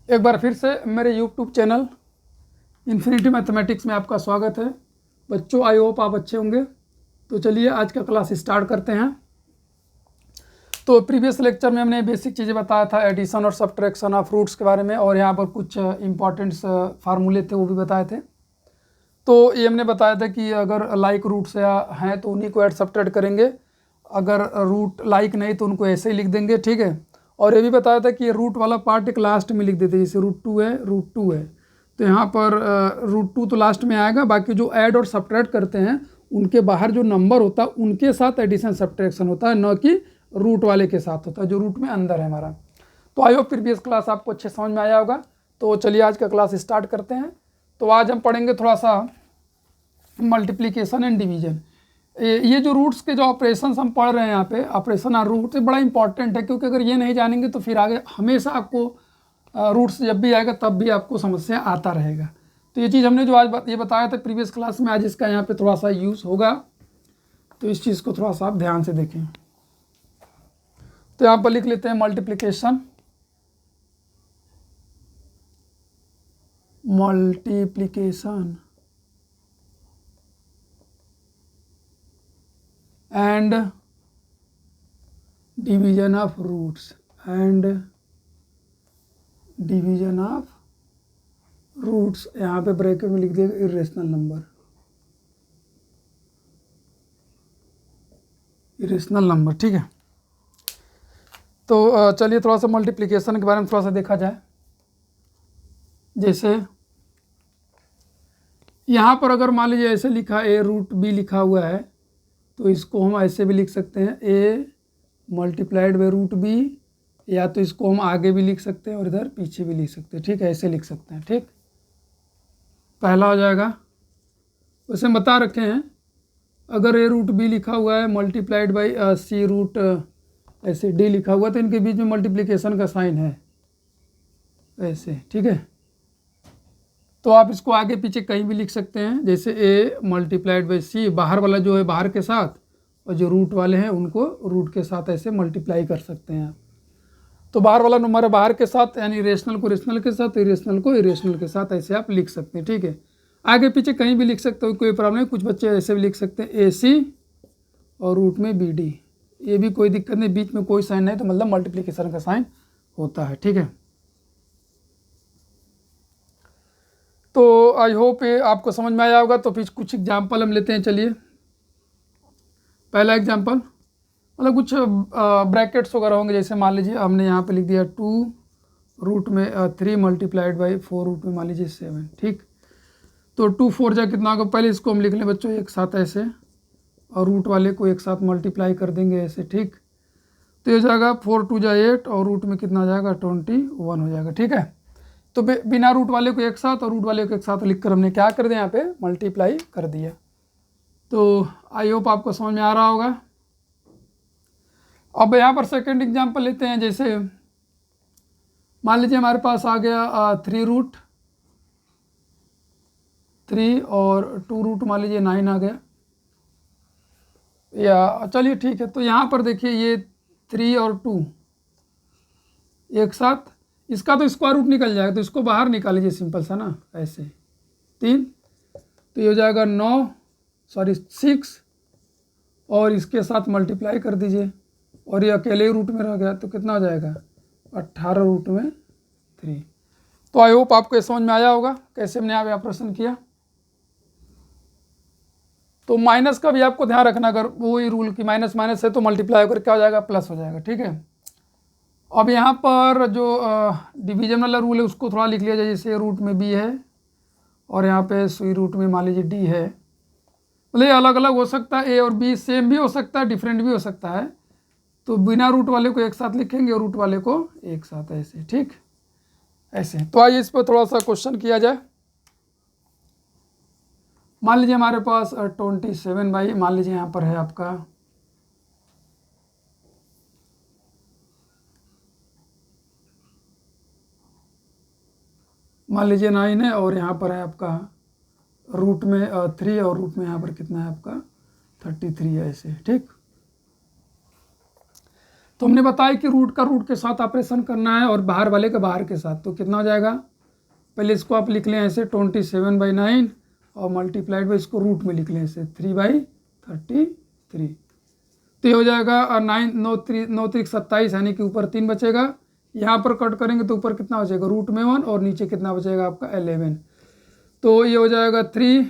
एक बार फिर से मेरे यूट्यूब चैनल इन्फिनिटी मैथमेटिक्स में आपका स्वागत है। बच्चों, आई होप आप अच्छे होंगे। तो चलिए आज का क्लास स्टार्ट करते हैं। तो प्रीवियस लेक्चर में हमने बेसिक चीज़ें बताया था, एडिशन और सब्ट्रैक्शन ऑफ रूट्स के बारे में, और यहाँ पर कुछ इंपॉर्टेंट फार्मूले थे वो भी बताए थे। तो ये हमने बताया था कि अगर लाइक रूट्स हैं तो उन्हीं को ऐड सब्ट्रैक्ट करेंगे, अगर रूट लाइक नहीं तो उनको ऐसे ही लिख देंगे, ठीक है। और ये भी बताया था कि ये रूट वाला पार्ट एक लास्ट में लिख देते, जैसे रूट टू है तो यहाँ पर रूट टू तो लास्ट में आएगा, बाकी जो ऐड और सब्ट्रैक्ट करते हैं उनके बाहर जो नंबर होता है उनके साथ एडिशन सब्ट्रैक्शन होता है, न कि रूट वाले के साथ होता है जो रूट में अंदर है हमारा। तो आई होप प्रीवियस क्लास आपको अच्छे समझ में आया होगा। तो चलिए आज का क्लास स्टार्ट करते हैं। तो आज हम पढ़ेंगे थोड़ा सा मल्टीप्लिकेशन एंड डिवीजन। ये जो रूट्स के जो ऑपरेशंस हम पढ़ रहे हैं यहाँ पे, ऑपरेशन और रूट, बड़ा इंपॉर्टेंट है, क्योंकि अगर ये नहीं जानेंगे तो फिर आगे हमेशा आपको रूट्स जब भी आएगा तब भी आपको समस्या आता रहेगा। तो ये चीज़ हमने जो आज ये बताया था प्रीवियस क्लास में, आज इसका यहाँ पे थोड़ा सा यूज़ होगा, तो इस चीज़ को थोड़ा सा आप ध्यान से देखें। तो यहाँ पर लिख लेते हैं multiplication and division of roots यहाँ पे ब्रैकेट में लिख देगा इरेशनल नंबर, ठीक है। तो चलिए थोड़ा सा मल्टीप्लिकेशन के बारे में थोड़ा सा देखा जाए। जैसे यहाँ पर अगर मान लीजिए ऐसे लिखा ए रूट बी लिखा हुआ है, तो इसको हम ऐसे भी लिख सकते हैं ए मल्टीप्लाइड बाई रूट बी, या तो इसको हम आगे भी लिख सकते हैं और इधर पीछे भी लिख सकते हैं, ठीक है, ऐसे लिख सकते हैं, ठीक। पहला हो जाएगा, वैसे हम बता रखे हैं अगर ए रूट बी लिखा हुआ है मल्टीप्लाइड बाई सी रूट ऐसे डी लिखा हुआ, तो इनके बीच में मल्टीप्लिकेशन का साइन है ऐसे, ठीक है। तो आप इसको आगे पीछे कहीं भी लिख सकते हैं, जैसे ए मल्टीप्लाइड बाई सी, बाहर वाला जो है बाहर के साथ, और जो रूट वाले हैं उनको रूट के साथ ऐसे मल्टीप्लाई कर सकते हैं आप। तो बाहर वाला नंबर है बाहर के साथ, यानी रेशनल को रेशनल के साथ, इरेशनल को इरेशनल के साथ, ऐसे आप लिख सकते हैं, ठीक है। आगे पीछे कहीं भी लिख सकते हो, कोई प्रॉब्लम नहीं। कुछ बच्चे ऐसे भी लिख सकते हैं ए सी और रूट में बी डी, ये भी कोई दिक्कत नहीं, बीच में कोई साइन नहीं, तो मतलब मल्टीप्लिकेशन का साइन होता है, ठीक है। तो आई होप ये आपको समझ में आया होगा। तो फिर कुछ एग्जाम्पल हम लेते हैं, चलिए। पहला एग्जाम्पल, मतलब कुछ ब्रैकेट्स वगैरह होंगे, जैसे मान लीजिए हमने यहाँ पे लिख दिया 2 रूट में 3 मल्टीप्लाइड बाई 4 रूट में मान लीजिए 7, ठीक। तो 2 4 जा कितना होगा, पहले इसको हम लिख लें बच्चों एक साथ ऐसे, और रूट वाले को एक साथ मल्टीप्लाई कर देंगे ऐसे, ठीक। तो ये हो जाएगा 4 2 जा 8, और रूट में कितना जाएगा 21 हो जाएगा, ठीक है। तो बिना रूट वाले को एक साथ और रूट वाले को एक साथ लिखकर हमने क्या कर दिया, यहाँ पे मल्टीप्लाई कर दिया। तो आई होप आपको समझ में आ रहा होगा। अब यहाँ पर सेकंड एग्जांपल लेते हैं। जैसे मान लीजिए हमारे पास आ गया 3 रूट 3 और 2 रूट मान लीजिए 9 आ गया, या चलिए ठीक है। तो यहाँ पर देखिए ये 3 और 2 एक साथ, इसका तो स्क्वायर रूट निकल जाएगा, तो इसको बाहर निकाल लीजिए सिंपल सा ना, ऐसे 3, तो ये हो जाएगा 6, और इसके साथ मल्टीप्लाई कर दीजिए, और ये अकेले ही रूट में रह गया, तो कितना हो जाएगा 18 रूट में 3। तो आई होप आपको समझ में आया होगा कैसे हमने यहाँ पे ऑपरेशन किया। तो माइनस का भी आपको ध्यान रखना, अगर वही रूल की माइनस माइनस है तो मल्टीप्लाई होकर क्या हो जाएगा, प्लस हो जाएगा, ठीक है। अब यहाँ पर जो डिवीजन वाला रूल है उसको थोड़ा लिख लिया जाए, जैसे रूट में बी है और यहाँ पे सी रूट में मान लीजिए डी है, मतलब ये अलग अलग हो सकता है, ए और बी सेम भी हो सकता है, डिफरेंट भी हो सकता है। तो बिना रूट वाले को एक साथ लिखेंगे और रूट वाले को एक साथ ऐसे, ठीक, ऐसे। तो आइए इस पर थोड़ा सा क्वेश्चन किया जाए। मान लीजिए हमारे पास 27 बाई, मान लीजिए यहाँ पर है आपका मान लीजिए 9 है, और यहाँ पर है आपका रूट में 3, और रूट में यहाँ पर कितना है आपका 33 है ऐसे, ठीक। तो हमने बताया कि रूट का रूट के साथ ऑपरेशन करना है और बाहर वाले का बाहर के साथ। तो कितना हो जाएगा, पहले इसको आप लिख लें ऐसे 27/9 और मल्टीप्लाइड बाई इसको रूट में लिख लें ऐसे 3/33। तो ये हो जाएगा 9 27 यानी कि ऊपर 3 बचेगा। यहाँ पर कट करेंगे तो ऊपर कितना बचेगा रूट में 1 और नीचे कितना बचेगा आपका 11। तो ये हो जाएगा 3,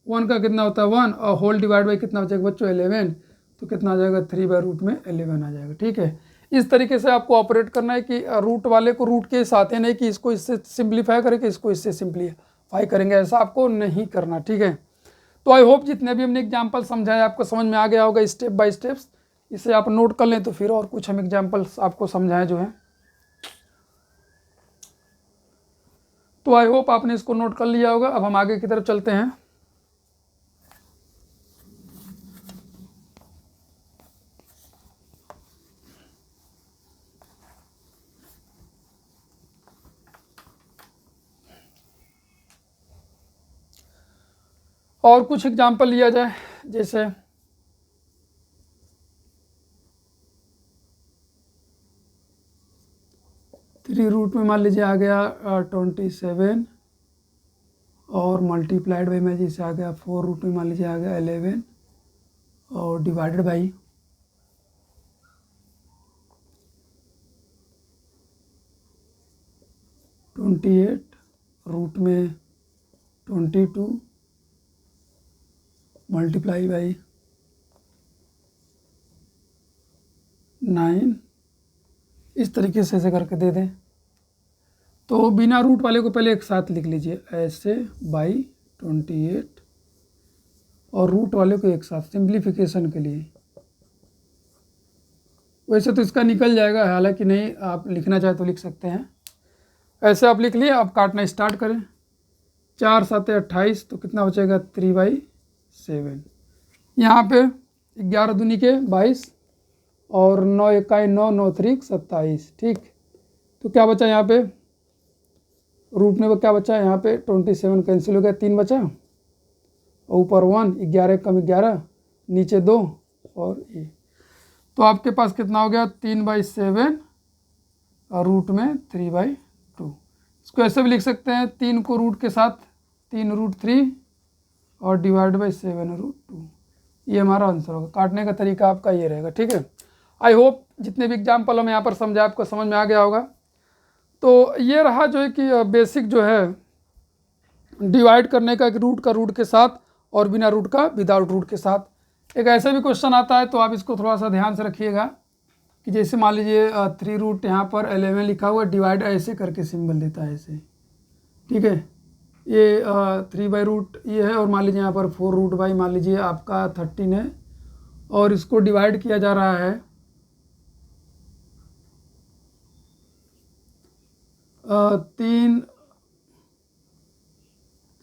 1 का कितना होता है 1 और होल डिवाइड बाई कितना बचेगा बच्चों 11। तो कितना आ जाएगा 3/√11 आ जाएगा। ठीक है, इस तरीके से आपको ऑपरेट करना है कि रूट वाले को रूट के साथ है, नहीं कि इसको इससे सिंप्लीफाई करेंगे इसको इससे सिंप्लीफाई करेंगे, ऐसा आपको नहीं करना। ठीक है, तो आई होप जितने भी हमने एग्जाम्पल समझाए आपको समझ में आ गया होगा स्टेप बाय स्टेप्स। इसे आप नोट कर लें तो फिर और कुछ हम एग्जाम्पल्स आपको समझाएं जो है। तो आई होप आपने इसको नोट कर लिया होगा। अब हम आगे की तरफ चलते हैं। और कुछ एग्जाम्पल लिया जाए, जैसे थ्री रूट में मान लीजिए आ गया 27 और मल्टीप्लाइड बाई में जैसे आ गया 4 रूट में मान लीजिए आ गया 11 और डिवाइडेड बाई 28 रूट में 22 मल्टीप्लाई बाई 9। इस तरीके से ऐसे करके दे दें। तो बिना रूट वाले को पहले एक साथ लिख लीजिए ऐसे बाई 28 और रूट वाले को एक साथ सिंप्लीफिकेशन के लिए। वैसे तो इसका निकल जाएगा, हालांकि नहीं, आप लिखना चाहे तो लिख सकते हैं। ऐसे आप लिख लिए। अब काटना स्टार्ट करें। 4 7 28 तो कितना बचेगा 3/7। यहाँ पे 11 दूनी के 22 और 9 इकाई 9 9 3 27। ठीक, तो क्या बचा यहाँ पे रूट में, वो क्या बचा यहाँ पे 27 कैंसिल हो गया, 3 बचा और ऊपर 1, 11 कम 11 नीचे 2 और ये। तो आपके पास कितना हो गया 3/7 और रूट में 3/2। इसको ऐसे भी लिख सकते हैं 3 को रूट के साथ 3√3 और डिवाइड बाई 7√2। ये हमारा आंसर होगा। काटने का तरीका आपका ये रहेगा। ठीक है, आई होप जितने भी एग्जाम्पल हम यहाँ पर समझा आपको समझ में आ गया होगा। तो ये रहा जो है कि बेसिक जो है डिवाइड करने का, रूट का रूट के साथ और बिना रूट का विदाउट रूट के साथ। एक ऐसे भी क्वेश्चन आता है तो आप इसको थोड़ा सा ध्यान से रखिएगा कि जैसे मान लीजिए 3 रूट यहाँ पर 11 लिखा हुआ, डिवाइड ऐसे करके सिंबल देता है ऐसे। ठीक है, ये 3/रूट ये है और मान लीजिए यहाँ पर 4 रूट बाई मान लीजिए आपका 13 है और इसको डिवाइड किया जा रहा है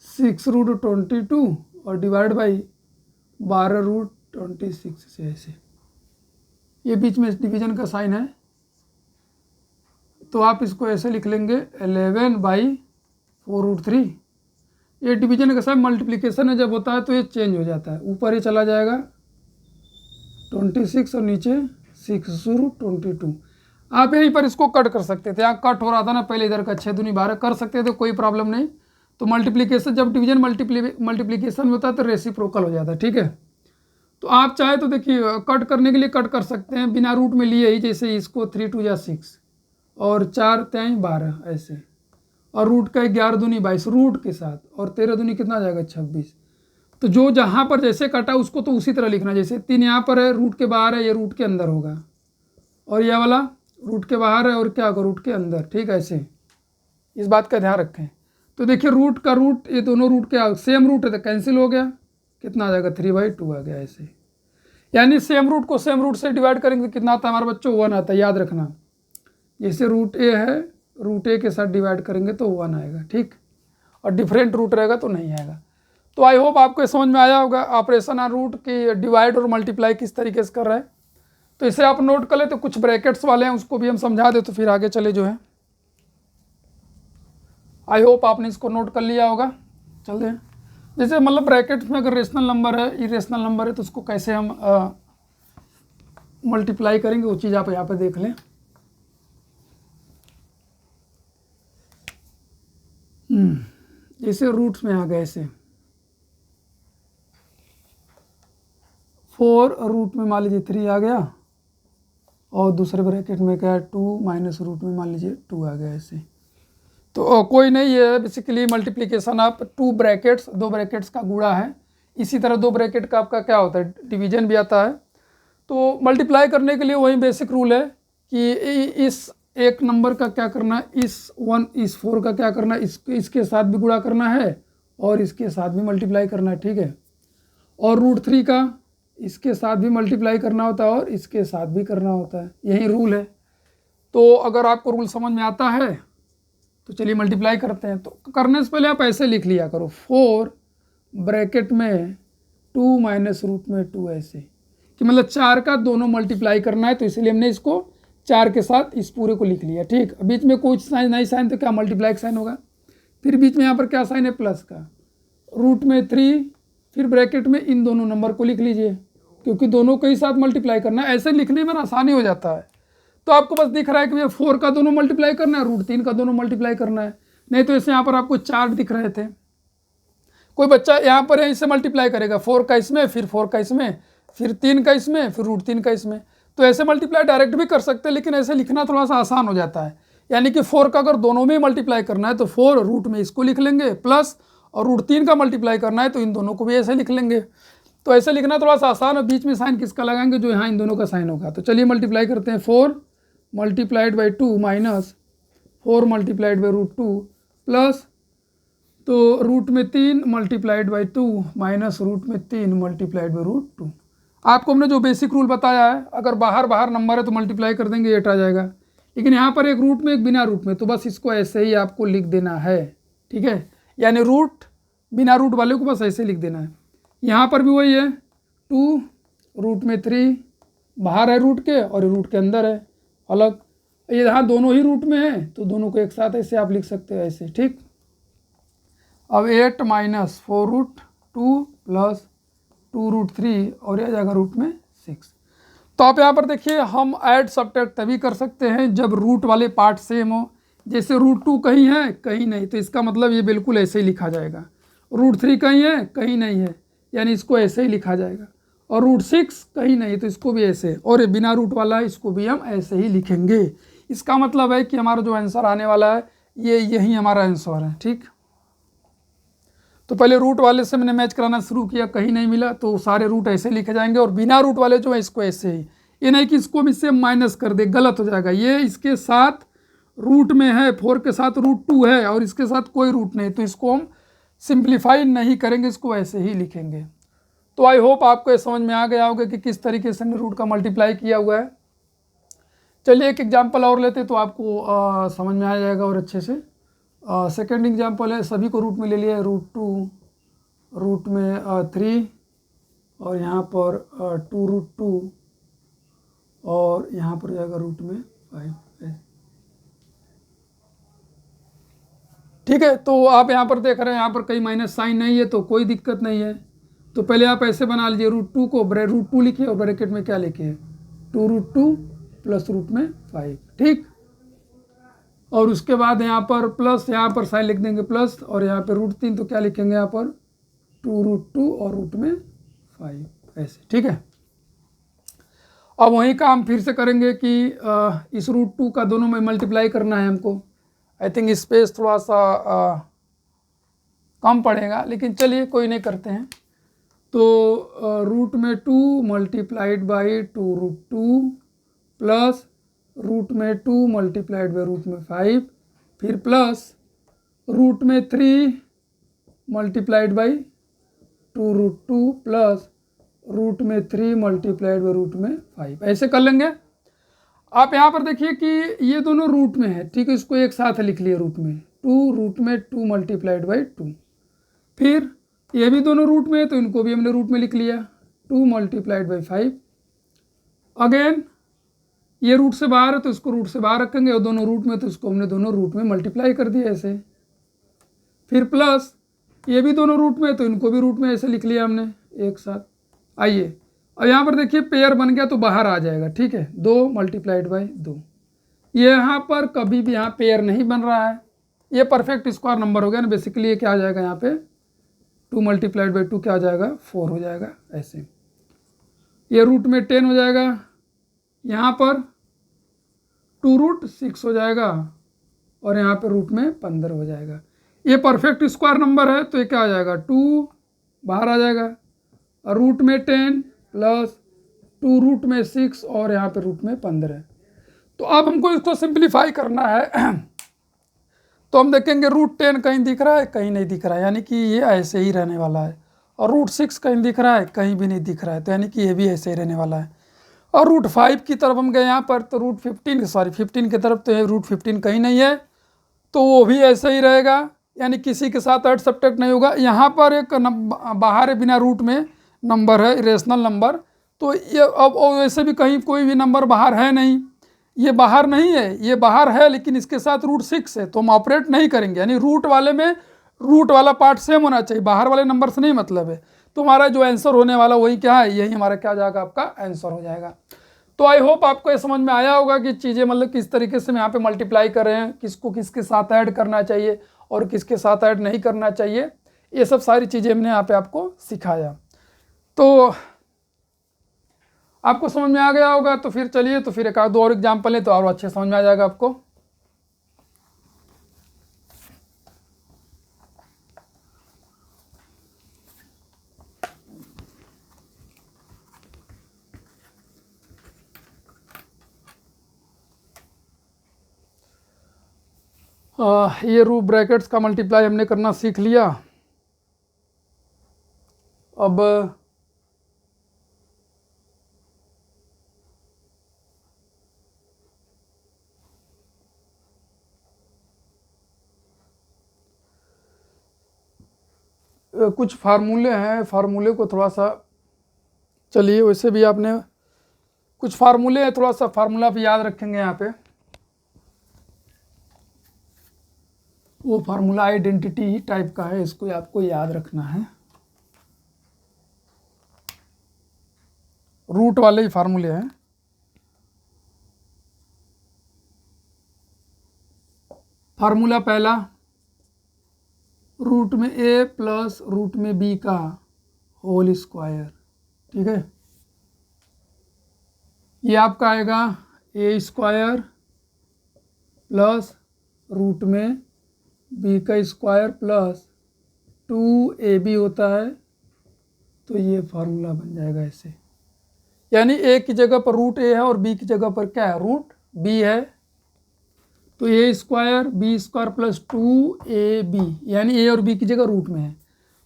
6√22 और डिवाइड बाई 12√26 से ऐसे। ये बीच में डिवीजन का साइन है तो आप इसको ऐसे लिख लेंगे 11/4√3। ये डिवीजन का साइन, मल्टीप्लिकेशन में जब होता है तो ये चेंज हो जाता है, ऊपर ही चला जाएगा 26 और नीचे 6√22। आप यहीं पर इसको कट कर सकते थे, यहाँ कट हो रहा था ना पहले, इधर का 6 दूनी 12 कर सकते थे, कोई प्रॉब्लम नहीं। तो मल्टीप्लिकेशन जब डिवीजन मल्टीप्लिकेशन में होता है तो रेसिप्रोकल हो जाता है। ठीक है, तो आप चाहे तो देखिए कट करने के लिए कट कर सकते हैं बिना रूट में लिए ही, जैसे इसको 3 2 6 और 4 3 12 ऐसे, और रूट का 11 दूनी 22 रूट के साथ और 13 दूनी कितना आ जाएगा 26। तो जो जहाँ पर जैसे कटा उसको तो उसी तरह लिखना, जैसे 3 यहाँ पर है रूट के बाहर है, ये रूट के अंदर होगा, और यह वाला रूट के बाहर है और क्या होगा रूट के अंदर। ठीक है, ऐसे इस बात का ध्यान रखें। तो देखिए रूट का रूट, ये दोनों रूट के सेम रूट है तो कैंसिल हो गया, कितना आ जाएगा 3/2 आ गया ऐसे। यानी सेम रूट को सेम रूट से डिवाइड करेंगे तो कितना आता है हमारे बच्चों 1 आता है, याद रखना। जैसे रूट ए है, रूट ए के साथ डिवाइड करेंगे तो 1 आएगा। ठीक, और डिफरेंट रूट रहेगा तो नहीं आएगा। तो आई होप आपको समझ में आया होगा ऑपरेशन ऑन रूट की डिवाइड और मल्टीप्लाई किस तरीके से कर रहा है। तो इसे आप नोट कर ले। तो कुछ ब्रैकेट्स वाले हैं उसको भी हम समझा दे तो फिर आगे चले जो है। आई होप आपने इसको नोट कर लिया होगा। चलते हैं, जैसे मतलब ब्रैकेट्स में अगर रेशनल नंबर है, इरेशनल नंबर है तो उसको कैसे हम मल्टीप्लाई करेंगे वो चीज़ आप यहाँ पे देख लें। जैसे रूट्स में आ गए ऐसे 4 रूट में मान लीजिए 3 आ गया और दूसरे ब्रैकेट में क्या है 2 माइनस रूट में मान लीजिए 2 आ गया ऐसे। तो कोई नहीं, ये बेसिकली मल्टीप्लिकेशन आप 2 ब्रैकेट्स 2 ब्रैकेट्स का गुणा है। इसी तरह 2 ब्रैकेट का आपका क्या होता है डिवीजन भी आता है। तो मल्टीप्लाई करने के लिए वही बेसिक रूल है कि इस एक नंबर का क्या करना है, इस 4 का क्या करना है, इसके साथ भी गुणा करना है और इसके साथ भी मल्टीप्लाई करना है, ठीक है। और रूट 3 का इसके साथ भी मल्टीप्लाई करना होता है और इसके साथ भी करना होता है, यही रूल है। तो अगर आपको रूल समझ में आता है तो चलिए मल्टीप्लाई करते हैं। तो करने से पहले आप ऐसे लिख लिया करो 4 ब्रैकेट में 2 माइनस रूट में 2 ऐसे कि मतलब 4 का दोनों मल्टीप्लाई करना है, तो इसलिए हमने इसको 4 के साथ इस पूरे को लिख लिया, ठीक। बीच में कोई साइन नहीं साइन तो क्या मल्टीप्लाई का साइन होगा। फिर बीच में यहाँ पर क्या साइन है प्लस का, रूट में 3, फिर ब्रैकेट में इन दोनों नंबर को लिख लीजिए क्योंकि दोनों को ही साथ मल्टीप्लाई करना है। ऐसे लिखने में आसानी हो जाता है। तो आपको बस दिख रहा है कि भैया 4 का दोनों मल्टीप्लाई करना है, रूट 3 का दोनों मल्टीप्लाई करना है। नहीं तो ऐसे यहाँ पर आपको चार्ट दिख रहे थे, कोई बच्चा यहाँ पर है इससे मल्टीप्लाई करेगा 4 का इसमें, फिर 4 का इसमें, फिर 3 का इसमें, फिर रूट 3 का इसमें। तो ऐसे मल्टीप्लाई डायरेक्ट भी कर सकते हैं, लेकिन ऐसे लिखना थोड़ा सा आसान हो जाता है। यानी कि 4 का अगर दोनों में मल्टीप्लाई करना है तो 4 रूट में इसको लिख लेंगे प्लस, और रूट 3 का मल्टीप्लाई करना है तो इन दोनों को भी ऐसे लिख लेंगे। तो ऐसे लिखना थोड़ा सा आसान है। बीच में साइन किसका लगाएंगे, जो यहाँ इन दोनों का साइन होगा। तो चलिए मल्टीप्लाई करते हैं 4 multiplied by 2 minus 4 multiplied by root 2 plus, तो रूट में 3 मल्टीप्लाइड बाई 2 माइनस रूट में 3 मल्टीप्लाइड बाई रूट 2। आपको हमने जो बेसिक रूल बताया है, अगर बाहर बाहर नंबर है तो मल्टीप्लाई कर देंगे 8 आ जाएगा, लेकिन यहाँ पर एक रूट में एक बिना रूट में, तो बस इसको ऐसे ही आपको लिख देना है, ठीक है। यानी रूट बिना रूट वाले को बस ऐसे लिख देना है। यहाँ पर भी वही है 2 रूट में 3 बाहर है रूट के और रूट के अंदर है अलग। ये यहाँ दोनों ही रूट में है तो दोनों को एक साथ ऐसे आप लिख सकते हो ऐसे, ठीक। अब 8 माइनस 4 रूट 2 प्लस 2 रूट 3 और यह जाएगा रूट में 6। तो आप यहाँ पर देखिए हम ऐड सब्ट्रैक्ट तभी कर सकते हैं जब रूट वाले पार्ट सेम हो। जैसे रूट 2 कहीं है कहीं नहीं, तो इसका मतलब ये बिल्कुल ऐसे ही लिखा जाएगा। रूट 3 कहीं है कहीं नहीं है, यानी इसको ऐसे ही लिखा जाएगा। और रूट 6 कहीं नहीं तो इसको भी ऐसे, और ये बिना रूट वाला है इसको भी हम ऐसे ही लिखेंगे। इसका मतलब है कि हमारा जो आंसर आने वाला है यही हमारा आंसर है, ठीक। तो पहले रूट वाले से मैंने मैच कराना शुरू किया, कहीं नहीं मिला तो सारे रूट ऐसे लिखे जाएंगे, और बिना रूट वाले जो है इसको ऐसे ही। ये नहीं कि इसको हम इससे माइनस कर दे, गलत हो जाएगा। ये इसके साथ रूट में है, 4 के साथ रूट 2 है और इसके साथ कोई रूट नहीं, तो इसको हम सिंप्लीफाई नहीं करेंगे, इसको ऐसे ही लिखेंगे। तो आई होप आपको ये समझ में आ गया होगा कि किस तरीके से रूट का मल्टीप्लाई किया हुआ है। चलिए एक एग्जाम्पल और लेते तो आपको समझ में आ जाएगा और अच्छे से। सेकेंड एग्जाम्पल है, सभी को रूट में ले लिया है, रूट 2 रूट में 3 और यहाँ पर 2 रूट 2 और यहाँ पर जाएगा रूट में 5, ठीक है। तो आप यहाँ पर देख रहे हैं यहाँ पर कहीं माइनस साइन नहीं है तो कोई दिक्कत नहीं है। तो पहले आप ऐसे बना लीजिए, रूट 2 को रूट 2 लिखिए और ब्रैकेट में क्या लिखिए 2 रूट 2 प्लस रूट में 5, ठीक। और उसके बाद यहाँ पर प्लस, यहाँ पर साइन लिख देंगे प्लस, और यहाँ पर रूट 3 तो क्या लिखेंगे यहाँ पर 2 रूट 2 और रूट में 5 ऐसे, ठीक है। अब वही काम फिर से करेंगे कि इस रूट 2 का दोनों में मल्टीप्लाई करना है हमको। आई थिंक स्पेस थोड़ा सा कम पड़ेगा, लेकिन चलिए कोई नहीं करते हैं। तो रूट में 2 multiplied by 2 root 2 plus root में 2 मल्टीप्लाइड बाई रूट में 5, फिर प्लस रूट में 3 multiplied by 2 root 2 plus root में 3 मल्टीप्लाइड बाई रूट में 5, ऐसे कर लेंगे। आप यहाँ पर देखिए कि ये दोनों रूट में है, ठीक है। इसको एक साथ लिख लिए रूट में 2 रूट में 2 मल्टीप्लाइड बाई 2, फिर ये भी दोनों रूट में है तो इनको भी हमने रूट में लिख लिया 2 मल्टीप्लाइड बाई 5। अगेन ये रूट से बाहर है तो इसको रूट से बाहर रखेंगे, और दोनों रूट में तो इसको हमने दोनों रूट में मल्टीप्लाई कर दिया ऐसे। फिर प्लस ये भी दोनों रूट में तो इनको भी रूट में ऐसे लिख लिया हमने एक साथ। आइए और यहाँ पर देखिए पेयर बन गया तो बाहर आ जाएगा, ठीक है, 2 मल्टीप्लाइड बाई 2। ये यहाँ पर कभी भी यहाँ पेयर नहीं बन रहा है, ये परफेक्ट स्क्वायर नंबर हो गया ना। बेसिकली ये क्या आ जाएगा यहाँ पे 2 मल्टीप्लाइड बाई 2 क्या हो जाएगा 4 हो जाएगा ऐसे। ये रूट में 10 हो जाएगा, यहाँ पर 2 रूट 6 हो जाएगा और यहाँ पे रूट में 15 हो जाएगा। ये परफेक्ट स्क्वायर नंबर है तो ये क्या आ जाएगा 2 बाहर आ जाएगा और रूट में 10 प्लस 2 रूट में 6 और यहाँ पे रूट में 15। तो अब हमको इसको सिंप्लीफाई करना है तो हम देखेंगे रूट 10 कहीं दिख रहा है, कहीं नहीं दिख रहा है, यानी कि ये ऐसे ही रहने वाला है। और रूट 6 कहीं दिख रहा है, कहीं भी नहीं दिख रहा है, तो यानी कि ये भी ऐसे ही रहने वाला है। और रूट 5 की तरफ हम गए यहाँ पर तो रूट 15 की तरफ तो रूट 15 कहीं नहीं है, तो वो भी ऐसे ही रहेगा, यानी किसी के साथ ऐड सब्ट्रैक्ट नहीं होगा। यहाँ पर एक बाहर है बिना रूट में नंबर है, इरेशनल नंबर, तो ये अब वैसे भी कहीं कोई भी नंबर बाहर है नहीं, ये बाहर नहीं है, ये बाहर है लेकिन इसके साथ रूट 6 है तो हम ऑपरेट नहीं करेंगे। यानी रूट वाले में रूट वाला पार्ट सेम होना चाहिए, बाहर वाले नंबर से नहीं मतलब है। तो हमारा जो आंसर होने वाला वही क्या है, यही हमारा क्या जाएगा आपका आंसर हो जाएगा। तो आई होप आपको ये समझ में आया होगा कि चीज़ें मतलब किस तरीके से हम यहाँ पे मल्टीप्लाई कर रहे हैं, किसको किसके साथ ऐड करना चाहिए और किसके साथ ऐड नहीं करना चाहिए, ये सब सारी चीज़ें हमने यहाँ पे आपको सिखाया। तो आपको समझ में आ गया होगा। तो फिर चलिए, तो फिर एक आध दो और एग्जाम्पल है तो और अच्छे समझ में आ जाएगा आपको। ये रूट ब्रैकेट्स का मल्टीप्लाई हमने करना सीख लिया। अब कुछ फार्मूले हैं, फार्मूले को थोड़ा सा चलिए, वैसे भी आपने कुछ फार्मूले हैं, थोड़ा सा फार्मूला भी याद रखेंगे यहाँ पे। वो फार्मूला आइडेंटिटी टाइप का है, इसको आपको याद रखना है। रूट वाले ही फार्मूले हैं। फार्मूला पहला, रूट में a प्लस रूट में b का होल स्क्वायर, ठीक है। ये आपका आएगा a स्क्वायर प्लस रूट में b का स्क्वायर प्लस 2ab होता है, तो ये फार्मूला बन जाएगा ऐसे। यानी a की जगह पर रूट a है और b की जगह पर क्या है रूट b है, तो a square b square plus 2ab, यानी a और b की जगह रूट में है।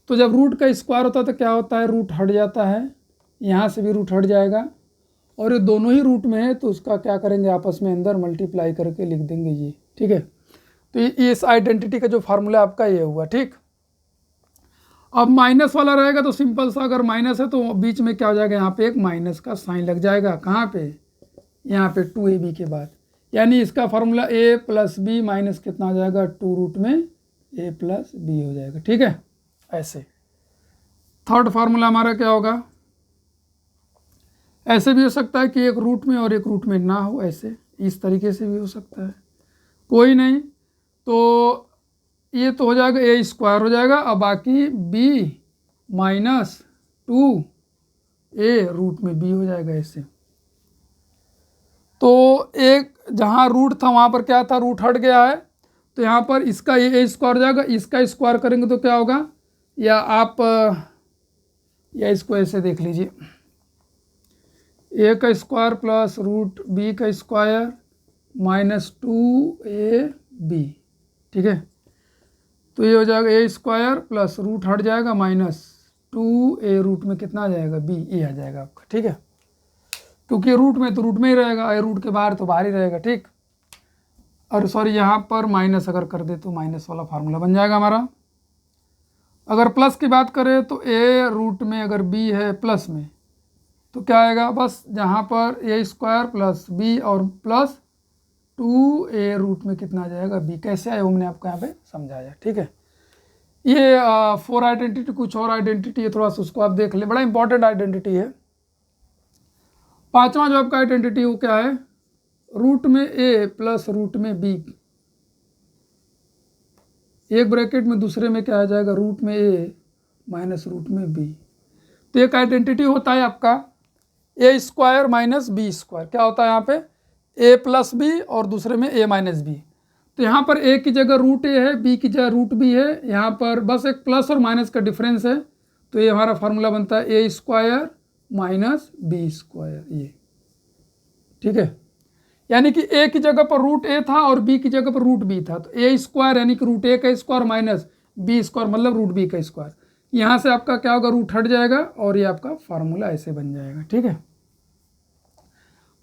तो जब रूट का स्क्वायर होता है तो क्या होता है, रूट हट जाता है, यहाँ से भी रूट हट जाएगा, और ये दोनों ही रूट में है तो उसका क्या करेंगे आपस में अंदर मल्टीप्लाई करके लिख देंगे ये, ठीक है। तो ये इस आइडेंटिटी का जो फार्मूला आपका ये हुआ, ठीक। अब माइनस वाला रहेगा तो सिंपल सा, अगर माइनस है तो बीच में क्या हो जाएगा, यहाँ पे एक माइनस का साइन लग जाएगा, कहाँ पे, यहाँ पे 2ab के बाद। यानी इसका formula a plus b minus कितना आ जाएगा 2 रूट में a प्लस बी हो जाएगा, ठीक है ऐसे। थर्ड फार्मूला हमारा क्या होगा, ऐसे भी हो सकता है कि एक रूट में और एक रूट में ना हो, ऐसे इस तरीके से भी हो सकता है, कोई नहीं। तो ये तो हो जाएगा a स्क्वायर हो जाएगा, अब बाकी b माइनस 2a रूट में b हो जाएगा ऐसे। तो एक जहाँ रूट था वहाँ पर क्या था, रूट हट गया है, तो यहाँ पर इसका a स्क्वायर हो जाएगा, इसका स्क्वायर करेंगे तो क्या होगा, या आप या इसको ऐसे देख लीजिए, a का स्क्वायर प्लस रूट b का स्क्वायर माइनस 2ab, ठीक है। तो ये हो जाएगा a स्क्वायर प्लस रूट हट जाएगा माइनस 2a रूट में कितना आ जाएगा b, ये आ जाएगा आपका, ठीक है। क्योंकि रूट में तो रूट में ही रहेगा, ए रूट के बाहर तो बाहर ही रहेगा, ठीक। और सॉरी यहाँ पर माइनस अगर कर दे तो माइनस वाला फार्मूला बन जाएगा हमारा। अगर प्लस की बात करें तो a रूट में अगर b है प्लस में तो क्या आएगा, बस जहाँ पर a स्क्वायर प्लस b और प्लस 2a रूट में कितना आ जाएगा b, कैसे आए हमने आपको यहाँ पे समझाया, ठीक है। ये 4 आइडेंटिटी, कुछ और आइडेंटिटी है, थोड़ा सा उसको आप देख ले, बड़ा इंपॉर्टेंट आइडेंटिटी है। पांचवा जो आपका आइडेंटिटी वो क्या है, रूट में ए प्लस रूट में बी, एक ब्रैकेट में दूसरे में क्या आ जाएगा, रूट में ए माइनस रूट में बी। तो एक आइडेंटिटी होता है आपका ए स्क्वायर माइनस बी स्क्वायर, क्या होता है यहाँ पे ए प्लस बी और दूसरे में ए माइनस बी। तो यहाँ पर ए की जगह रूट ए है, बी की जगह रूट बी है, यहाँ पर बस एक प्लस और माइनस का डिफरेंस है। तो ये हमारा फार्मूला बनता है ए स्क्वायर माइनस बी स्क्वायर, ये ठीक है। यानी कि ए की जगह पर रूट ए था और बी की जगह पर रूट बी था, तो ए स्क्वायर यानी कि रूट ए का स्क्वायर माइनस बी स्क्वायर मतलब रूट बी का स्क्वायर। यहाँ से आपका क्या होगा, रूट हट जाएगा और ये आपका फार्मूला ऐसे बन जाएगा, ठीक है।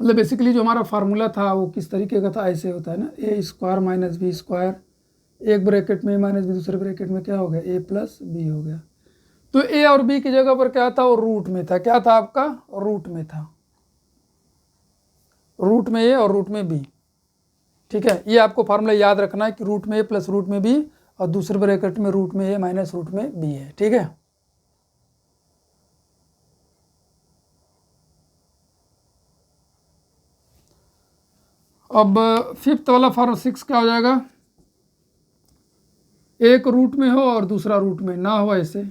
मतलब बेसिकली जो हमारा फार्मूला था वो किस तरीके का था, ऐसे होता है ना, ए स्क्वायर माइनस बी स्क्वायर, एक ब्रैकेट में माइनस बी, दूसरे ब्रैकेट में क्या हो गया ए प्लस बी हो गया। तो ए और बी की जगह पर क्या था, वो रूट में था, क्या था आपका, रूट में था, रूट में ए और रूट में बी, ठीक है। ये आपको फार्मूला याद रखना है कि रूट में ए प्लस रूट में बी और दूसरे ब्रैकेट में रूट में ए माइनस रूट में बी है, ठीक है। अब फिफ्थ वाला फॉर्म 6 क्या हो जाएगा, एक रूट में हो और दूसरा रूट में ना हो ऐसे,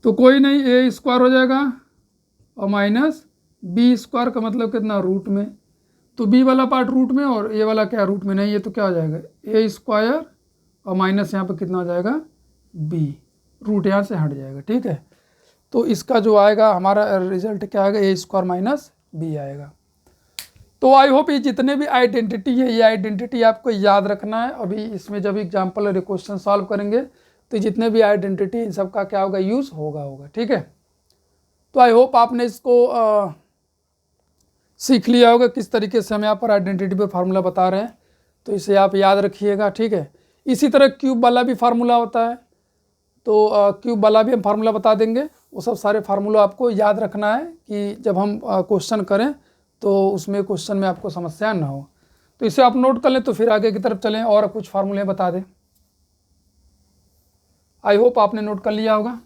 तो कोई नहीं, ए स्क्वायर हो जाएगा और माइनस बी स्क्वायर का मतलब कितना, रूट में। तो बी वाला पार्ट रूट में और ए वाला क्या रूट में नहीं है, तो क्या हो जाएगा ए स्क्वायर और माइनस यहाँ पर कितना हो जाएगा बी, रूट यहाँ से हट जाएगा, ठीक है। तो इसका जो आएगा हमारा रिजल्ट क्या आएगा, ए स्क्वायर माइनस बी आएगा। तो आई होप ये जितने भी आइडेंटिटी है, ये आइडेंटिटी आपको याद रखना है। अभी इसमें जब एग्जाम्पल और क्वेश्चन सॉल्व करेंगे तो जितने भी आइडेंटिटी इन सब का क्या होगा, यूज़ होगा, ठीक है। तो आई होप आपने इसको सीख लिया होगा किस तरीके से हम यहाँ पर आइडेंटिटी पे फार्मूला बता रहे हैं, तो इसे आप याद रखिएगा, ठीक है। इसी तरह क्यूब वाला भी फार्मूला होता है, तो क्यूब वाला भी हम फार्मूला बता देंगे। वो सब सारे फार्मूला आपको याद रखना है कि जब हम क्वेश्चन करें तो उसमें क्वेश्चन में आपको समस्या ना हो। तो इसे आप नोट कर लें तो फिर आगे की तरफ चलें और कुछ फार्मूले बता दें। आई होप आपने नोट कर लिया होगा।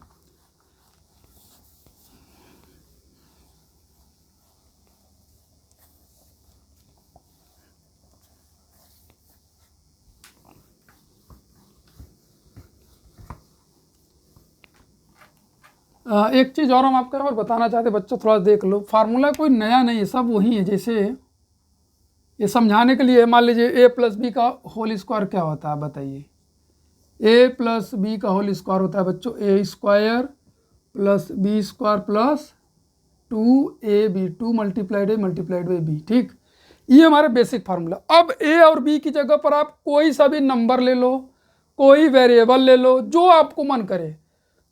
एक चीज़ और हम आपको और बताना चाहते बच्चों, थोड़ा देख लो, फार्मूला कोई नया नहीं है, सब वही है। जैसे ये समझाने के लिए मान लीजिए ए प्लस बी का होल स्क्वायर क्या होता है बताइए, ए प्लस बी का होल स्क्वायर होता है बच्चों A square plus B square plus 2ab, 2 multiplied A multiplied by B, ठीक। ये हमारा बेसिक फार्मूला। अब ए और बी की जगह पर आप कोई सा भी नंबर ले लो, कोई वेरिएबल ले लो, जो आपको मन करे।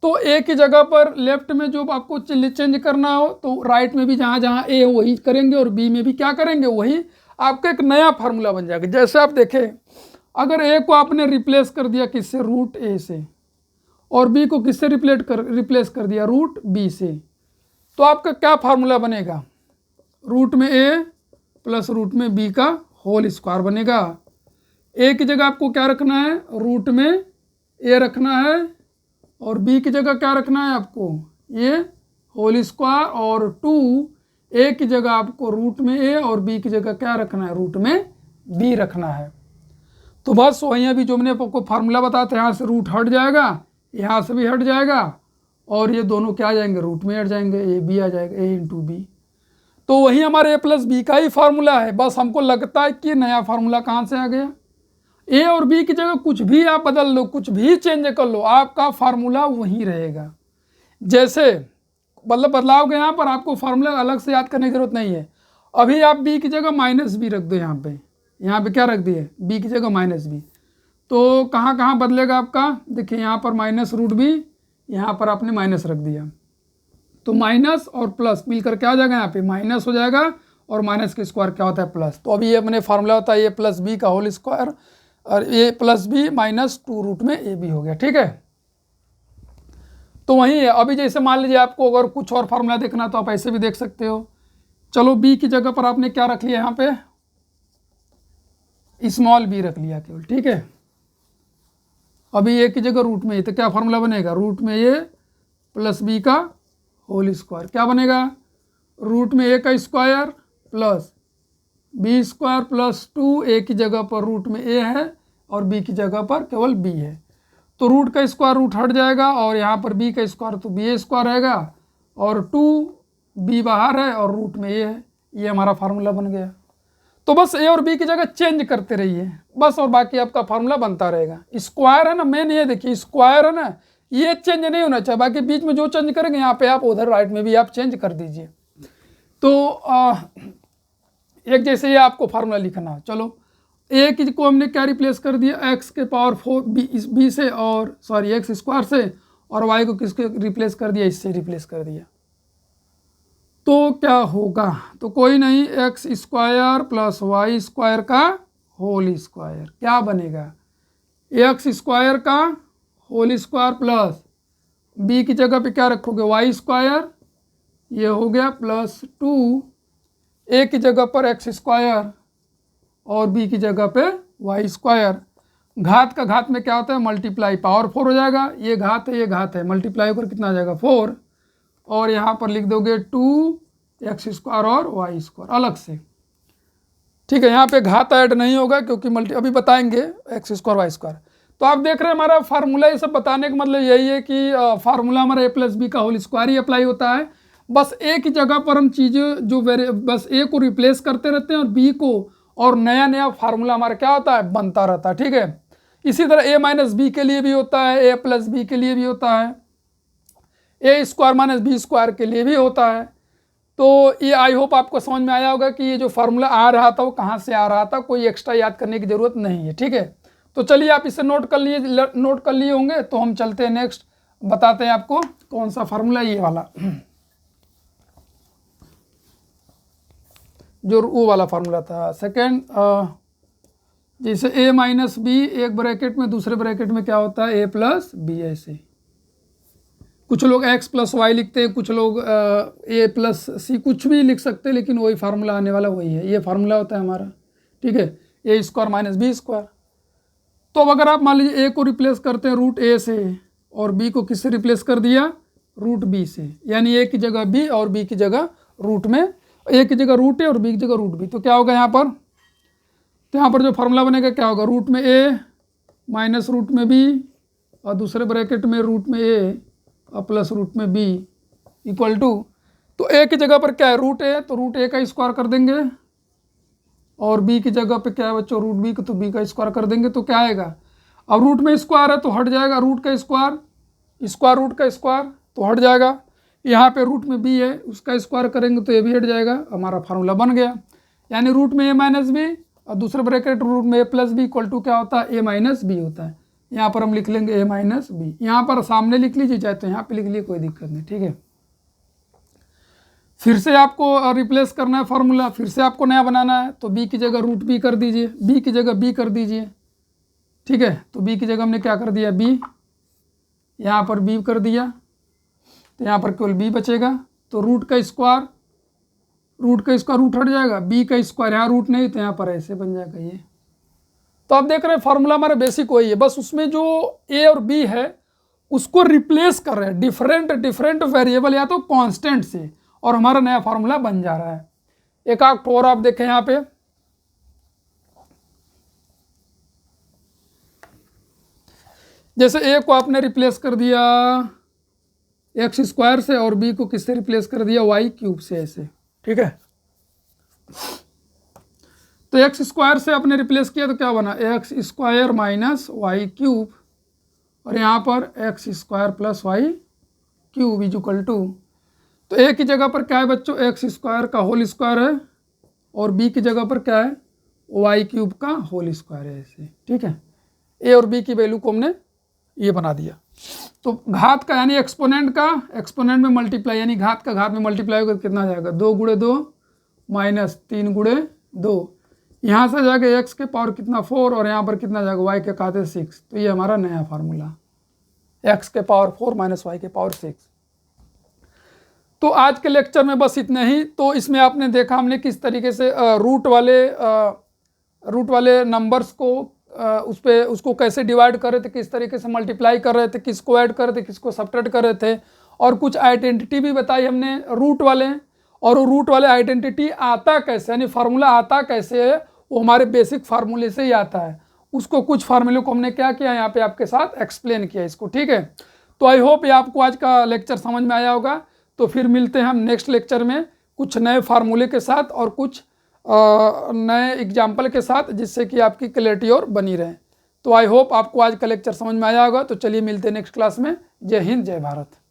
तो ए की जगह पर लेफ्ट में जो आपको चेंज करना हो तो राइट में भी जहाँ जहाँ ए वही करेंगे और बी में भी क्या करेंगे वही, आपका एक नया फार्मूला बन जाएगा। जैसे आप देखें, अगर ए को आपने रिप्लेस कर दिया किससे, रूट ए से, और बी को किससे रिप्लेस कर दिया, रूट बी से, तो आपका क्या फार्मूला बनेगा, रूट में ए प्लस रूट में बी का होल स्क्वायर बनेगा। ए की जगह आपको क्या रखना है, रूट में ए रखना है, और बी की जगह क्या रखना है आपको, ये होल स्क्वायर, और 2 ए की जगह आपको रूट में ए और बी की जगह क्या रखना है, रूट में बी रखना है। तो बस वहीं अभी जो मैंने आपको फार्मूला बताया था, यहाँ से रूट हट जाएगा, यहाँ से भी हट जाएगा, और ये दोनों क्या आ जाएंगे, रूट में हट जाएंगे, ए बी आ जाएगा, ए इंटू बी। तो वही हमारे ए प्लस बी का ही फार्मूला है। बस हमको लगता है कि नया फार्मूला कहाँ से आ गया। ए और बी की जगह कुछ भी आप बदल लो, कुछ भी चेंज कर लो, आपका फार्मूला वही रहेगा। जैसे मतलब बदलाव के यहाँ पर आपको फार्मूला अलग से याद करने की जरूरत नहीं है। अभी आप बी की जगह माइनस बी रख दो, यहाँ पे क्या रख दिए, बी की जगह माइनस बी, तो कहाँ कहाँ बदलेगा आपका, देखिए यहाँ पर माइनस रूट बी, यहाँ पर आपने माइनस रख दिया, तो माइनस और प्लस मिलकर क्या हो जाएगा, यहाँ पे माइनस हो जाएगा, और माइनस का स्क्वायर क्या होता है, प्लस। तो अभी ये अपने फार्मूला होता है ए प्लस बी का होल स्क्वायर, और ए प्लस बी माइनस 2 रूट में ए बी हो गया, ठीक है। तो वही है। अभी जैसे मान लीजिए आपको अगर कुछ और फार्मूला देखना तो आप ऐसे भी देख सकते हो। चलो बी की जगह पर आपने क्या रख लिया, यहाँ पे स्मॉल बी रख लिया केवल, ठीक है। अभी ए की जगह रूट में, तो क्या फार्मूला बनेगा, रूट में ए प्लस बी का होल स्क्वायर। क्या बनेगा? रूट में a का square plus b square plus 2, a की जगह पर रूट में a है और b की जगह पर केवल b है, तो रूट का स्क्वायर रूट हट जाएगा और यहाँ पर b का स्क्वायर तो b स्क्वायर रहेगा और 2b बाहर है और रूट में a है। ये हमारा फार्मूला बन गया। तो बस a और b की जगह चेंज करते रहिए बस, और बाकी आपका फार्मूला बनता रहेगा। स्क्वायर है ना, मेन ये देखिए स्क्वायर है ना, ये चेंज नहीं होना चाहिए, बाकी बीच में जो चेंज करेंगे यहाँ पे आप उधर राइट में भी आप चेंज कर दीजिए। तो एक जैसे ये आपको फार्मूला लिखना। चलो ए की को हमने क्या रिप्लेस कर दिया, एक्स के पावर 4 बी से, और सॉरी एक्स स्क्वायर से, और वाई को किसके रिप्लेस कर दिया, इससे रिप्लेस कर दिया। तो क्या होगा, तो कोई नहीं, x square plus y square का होल स्क्वायर क्या बनेगा, एक्स स्क्वायर का होल स्क्वायर प्लस बी की जगह पे क्या रखोगे, वाई स्क्वायर, ये हो गया प्लस 2, ए की जगह पर एक्स स्क्वायर और बी की जगह पे वाई स्क्वायर। घात का घात में क्या होता है, मल्टीप्लाई, पावर 4 हो जाएगा, ये घात है ये घात है, मल्टीप्लाई होकर कितना आ जाएगा 4, और यहाँ पर लिख दोगे 2 एक्स स्क्वायर और वाई स्क्वायर अलग से। ठीक है, यहाँ पे घात ऐड नहीं होगा क्योंकि अभी बताएंगे एक्स स्क्वायर वाई स्क्वायर। तो आप देख रहे हैं हमारा फार्मूला, ये सब बताने का मतलब यही है कि फार्मूला हमारा ए प्लस बी का होल स्क्वायर ही अप्लाई होता है। बस ए की जगह पर हम चीज़ें जो बस ए को रिप्लेस करते रहते हैं और बी को, और नया नया फार्मूला हमारा क्या होता है, बनता रहता है। ठीक है, इसी तरह ए माइनस बी के लिए भी होता है, ए प्लस बी के लिए भी होता है, ए स्क्वायर माइनस बी स्क्वायर के लिए भी होता है। तो ये आई होप आपको समझ में आया होगा कि ये जो फार्मूला आ रहा था वो कहाँ से आ रहा था, कोई एक्स्ट्रा याद करने की ज़रूरत नहीं है। ठीक है, तो चलिए आप इसे नोट कर लिए होंगे, तो हम चलते हैं नेक्स्ट, बताते हैं आपको कौन सा फार्मूला, ये वाला जो वो वाला फार्मूला था सेकेंड। जैसे a माइनस बी, एक ब्रैकेट में, दूसरे ब्रैकेट में क्या होता है a प्लस बी, ऐसे कुछ लोग x प्लस वाई लिखते हैं, कुछ लोग a प्लस सी, कुछ भी लिख सकते हैं, लेकिन वही फार्मूला आने वाला वही है, ये फार्मूला होता है हमारा। ठीक है, a square minus b square. तो अब अगर आप मान लीजिए a को रिप्लेस करते हैं रूट a से और b को किससे रिप्लेस कर दिया, रूट b से, यानी a की जगह b और b की जगह रूट में, a की जगह रूट a और b की जगह रूट b, तो क्या होगा यहाँ पर, तो यहाँ पर जो फार्मूला बनेगा क्या होगा, रूट में a माइनस रूट में b और दूसरे ब्रैकेट में रूट में a और प्लस रूट में b इक्वल टू, तो a की जगह पर क्या है रूट a, तो रूट a का स्क्वायर कर देंगे, और b की जगह पे क्या है बच्चों रूट b, तो b का स्क्वायर कर देंगे, तो क्या आएगा, अब रूट में स्क्वायर है तो हट जाएगा, रूट का स्क्वायर, स्क्वायर रूट का स्क्वायर तो हट जाएगा, यहाँ पे रूट में b है उसका स्क्वायर करेंगे तो ये भी हट जाएगा, हमारा फार्मूला बन गया। यानी रूट में a माइनस बी और दूसरे ब्रैकेट रूट में a plus b equal to क्या होता है, a माइनस बी होता है। यहाँ पर हम लिख लेंगे a माइनस बी, यहाँ पर सामने लिख लीजिए चाहे तो यहाँ पे लिख लीजिए, कोई दिक्कत नहीं। ठीक है, फिर से आपको रिप्लेस करना है फार्मूला, फिर से आपको नया बनाना है, तो b की जगह रूट b कर दीजिए, b की जगह b कर दीजिए। ठीक है, तो b की जगह हमने क्या कर दिया, b, यहाँ पर b कर दिया, तो यहाँ पर केवल b बचेगा, तो रूट का स्क्वायर रूट हट जाएगा, b का स्क्वायर, यहाँ रूट नहीं तो यहाँ पर ऐसे बन जाएगा ये। तो आप देख रहे हैं फार्मूला हमारा बेसिक वही है, बस उसमें जो a और b है उसको रिप्लेस कर रहे हैं डिफरेंट वेरिएबल या तो कांस्टेंट से, और हमारा नया फार्मूला बन जा रहा है। एक आध और आप देखें यहाँ पे, जैसे a को आपने रिप्लेस कर दिया एक्स स्क्वायर से और b को किससे रिप्लेस कर दिया, वाई क्यूब से, ऐसे। ठीक है, तो एक्स स्क्वायर से आपने रिप्लेस किया तो क्या बना, x square minus y cube, और यहाँ पर x square plus y cube is equal to, तो ए की जगह पर क्या है बच्चों, एक्स स्क्वायर का होल स्क्वायर है, और बी की जगह पर क्या है, वाई क्यूब का होल स्क्वायर है, ऐसे। ठीक है, ए और बी की वैल्यू को हमने ये बना दिया। तो घात का यानी एक्सपोनेंट का एक्सपोनेंट में मल्टीप्लाई, यानी घात का घात में मल्टीप्लाई होगा कितना आ जाएगा, 2 गुणे 2 माइनस 3 गुणे 2, यहाँ से जाएगा एक्स के पावर कितना 4, और यहाँ पर कितना जाएगा वाई के खाते 6, तो ये हमारा नया फार्मूला, एक्स के पावर 4 माइनस वाई के पावर 6। तो आज के लेक्चर में बस इतने ही। तो इसमें आपने देखा हमने किस तरीके से रूट वाले नंबर्स को उसको कैसे डिवाइड कर रहे थे, किस तरीके से मल्टीप्लाई कर रहे थे, किसको ऐड कर रहे थे, किसको सब्ट्रैक्ट कर रहे थे, और कुछ आइडेंटिटी भी बताई हमने रूट वाले। और वो रूट वाले आइडेंटिटी आता कैसे, यानी फार्मूला आता कैसे है, वो हमारे बेसिक फार्मूले से ही आता है। उसको कुछ फार्मूले को हमने क्या किया यहाँ पे आपके साथ एक्सप्लेन किया इसको, ठीक है। तो आई होप ये आपको आज का लेक्चर समझ में आया होगा। तो फिर मिलते हैं हम नेक्स्ट लेक्चर में कुछ नए फार्मूले के साथ और कुछ नए एग्जाम्पल के साथ, जिससे कि आपकी क्लैरिटी और बनी रहे। तो आई होप आपको आज का लेक्चर समझ में आया होगा। तो चलिए मिलते हैं नेक्स्ट क्लास में। जय हिंद, जय भारत।